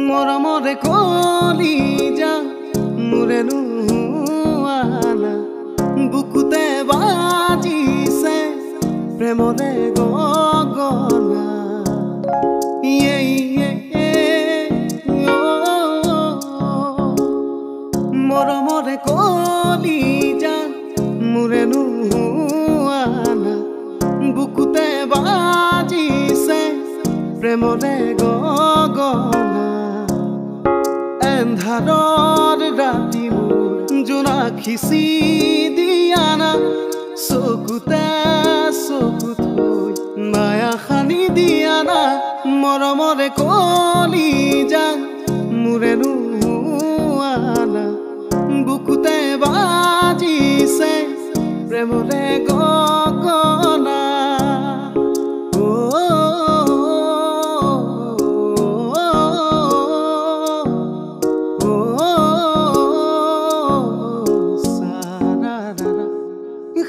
মৰমৰে কলি যা মোৰে নুৱানা বুকুতে বাজিছে প্ৰেমৰে গগনা মৰমৰে কলি যা মোৰে নুৱানা বুকুতে বাজিছে প্ৰেমৰে গগনা এন্ধাৰৰ ৰাতি জোনাখিছি দিয়া না চকুতে চকু থৈ মায়া খানি দিয়া না মৰমৰে কলি যা মোৰে নুৱানা বুকুতে বাজিছে প্ৰেমৰে গগনা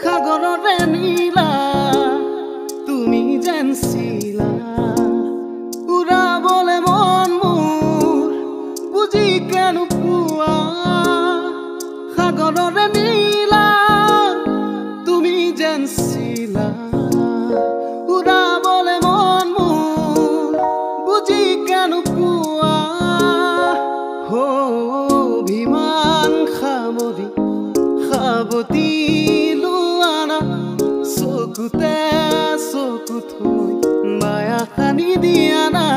সাগৰৰে নীলা তুমি যেন চিলা উৰাবলে মন মোৰ বুজি কেন পোৱা সাগৰৰে নীলা তুমি যেন চিলা উৰাবলে মন মোৰ বুজি কেন পোৱা অভিমান সামৰি সাৱতি চকুতে চকু থৈ মায়া খানি দিয়া না